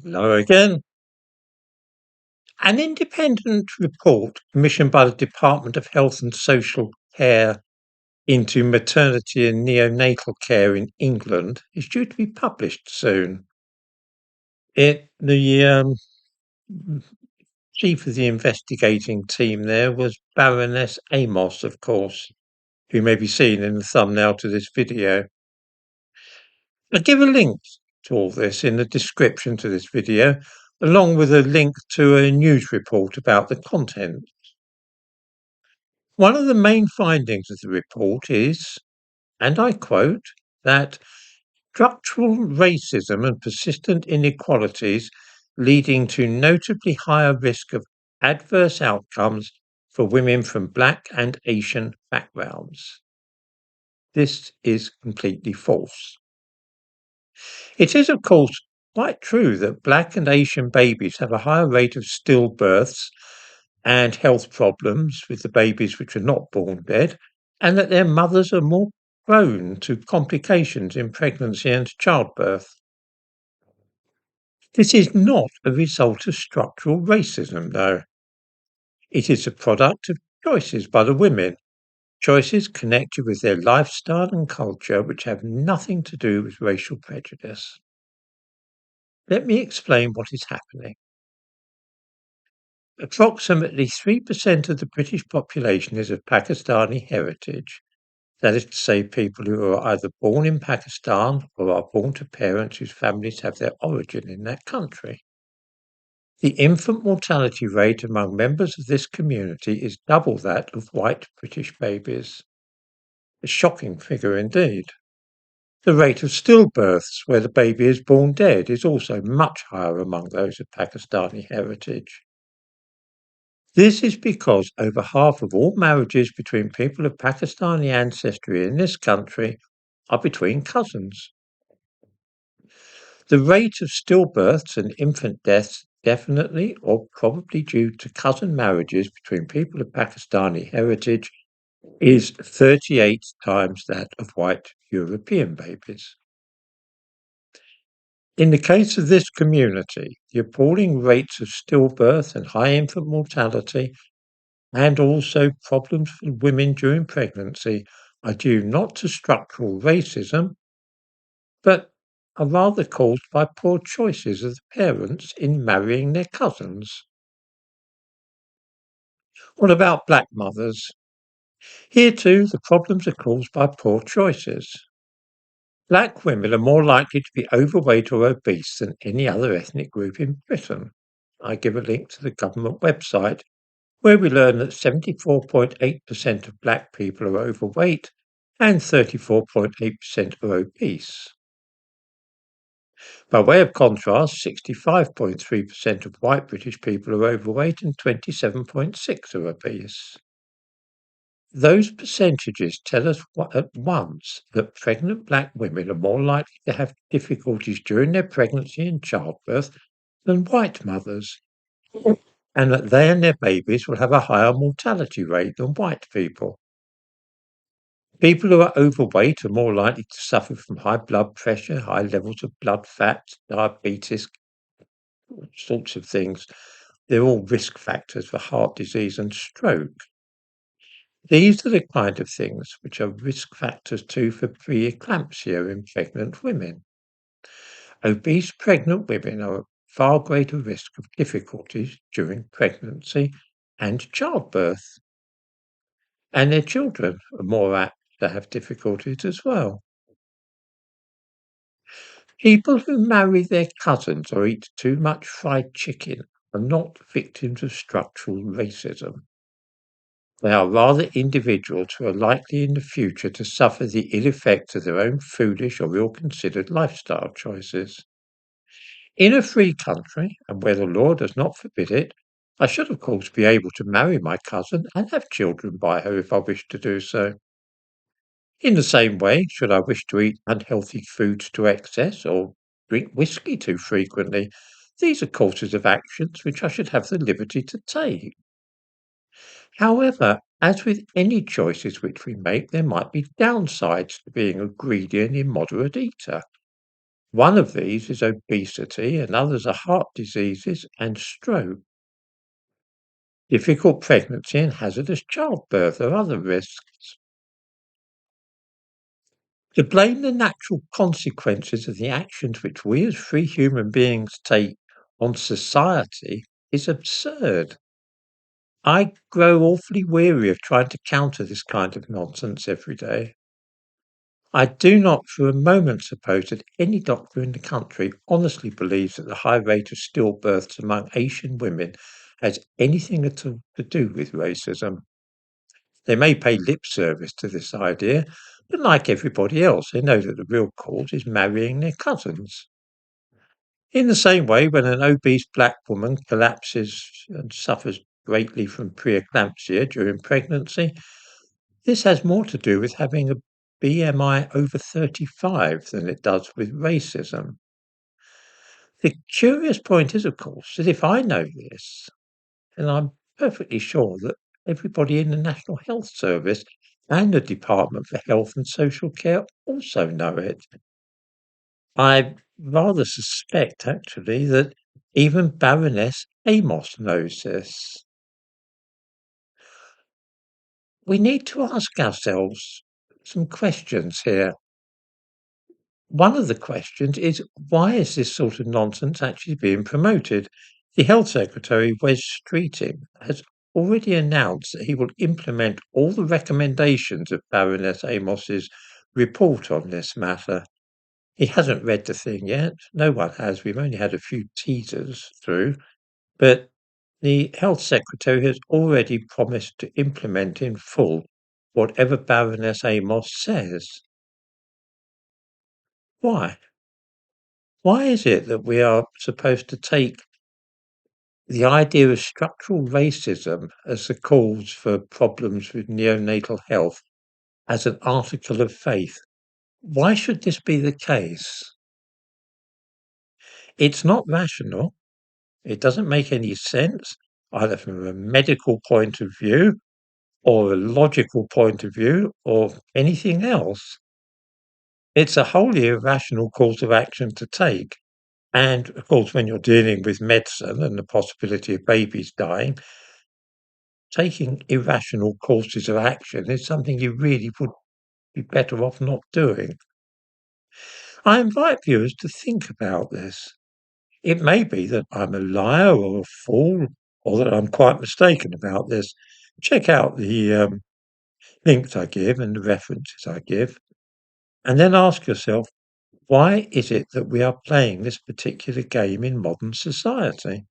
Hello again. An independent report commissioned by the Department of Health and Social Care into maternity and neonatal care in England is due to be published soon. The chief of the investigating team there was Baroness Amos, of course, who may be seen in the thumbnail to this video. I'll give a link to all this in the description to this video, along with a link to a news report about the content. One of the main findings of the report is, and I quote, that structural racism and persistent inequalities leading to notably higher risk of adverse outcomes for women from Black and Asian backgrounds. This is completely false. It is, of course, quite true that Black and Asian babies have a higher rate of stillbirths and health problems with the babies which are not born dead, and that their mothers are more prone to complications in pregnancy and childbirth. This is not a result of structural racism, though. It is a product of choices by the women, choices connected with their lifestyle and culture which have nothing to do with racial prejudice. Let me explain what is happening. Approximately 3% of the British population is of Pakistani heritage. That is to say, people who are either born in Pakistan or are born to parents whose families have their origin in that country. The infant mortality rate among members of this community is double that of white British babies. A shocking figure indeed. The rate of stillbirths, where the baby is born dead, is also much higher among those of Pakistani heritage. This is because over half of all marriages between people of Pakistani ancestry in this country are between cousins. The rate of stillbirths and infant deaths definitely or probably due to cousin marriages between people of Pakistani heritage is 38 times that of white European babies. In the case of this community, the appalling rates of stillbirth and high infant mortality and also problems for women during pregnancy are due not to structural racism, but are rather caused by poor choices of the parents in marrying their cousins. What about black mothers? Here too, the problems are caused by poor choices. Black women are more likely to be overweight or obese than any other ethnic group in Britain. I give a link to the government website where we learn that 74.8% of black people are overweight and 34.8% are obese. By way of contrast, 65.3% of white British people are overweight and 27.6% are obese. Those percentages tell us at once that pregnant black women are more likely to have difficulties during their pregnancy and childbirth than white mothers, and that they and their babies will have a higher mortality rate than white people. People who are overweight are more likely to suffer from high blood pressure, high levels of blood fat, diabetes, all sorts of things. They're all risk factors for heart disease and stroke. These are the kind of things which are risk factors too for preeclampsia in pregnant women. Obese pregnant women are at far greater risk of difficulties during pregnancy and childbirth, and their children are more apt to have difficulties as well. People who marry their cousins or eat too much fried chicken are not victims of structural racism. They are rather individuals who are likely in the future to suffer the ill effects of their own foolish or ill-considered lifestyle choices. In a free country, and where the law does not forbid it, I should of course be able to marry my cousin and have children by her if I wished to do so. In the same way, should I wish to eat unhealthy foods to excess or drink whiskey too frequently, these are courses of actions which I should have the liberty to take. However, as with any choices which we make, there might be downsides to being a greedy and immoderate eater. One of these is obesity, and others are heart diseases and stroke. Difficult pregnancy and hazardous childbirth are other risks. To blame the natural consequences of the actions which we as free human beings take on society is absurd. I grow awfully weary of trying to counter this kind of nonsense every day. I do not for a moment suppose that any doctor in the country honestly believes that the high rate of stillbirths among Asian women has anything at all to do with racism. They may pay lip service to this idea, but like everybody else, they know that the real cause is marrying their cousins. In the same way, when an obese black woman collapses and suffers greatly from preeclampsia during pregnancy, this has more to do with having a BMI over 35 than it does with racism. The curious point is, of course, that if I know this, then I'm perfectly sure that everybody in the National Health Service and the Department for Health and Social Care also know it. I rather suspect, actually, that even Baroness Amos knows this. We need to ask ourselves some questions here. One of the questions is, why is this sort of nonsense actually being promoted? The Health Secretary, Wes Streeting, has already announced that he will implement all the recommendations of Baroness Amos's report on this matter. He hasn't read the thing yet. No one has. We've only had a few teasers through. But the Health Secretary has already promised to implement in full whatever Baroness Amos says. Why? Why is it that we are supposed to take the idea of structural racism as the cause for problems with neonatal health as an article of faith? Why should this be the case? It's not rational. It doesn't make any sense, either from a medical point of view or a logical point of view or anything else. It's a wholly irrational course of action to take. And of course, when you're dealing with medicine and the possibility of babies dying, taking irrational courses of action is something you really would be better off not doing. I invite viewers to think about this. It may be that I'm a liar or a fool, or that I'm quite mistaken about this. Check out the links I give and the references I give, and then ask yourself, why is it that we are playing this particular game in modern society?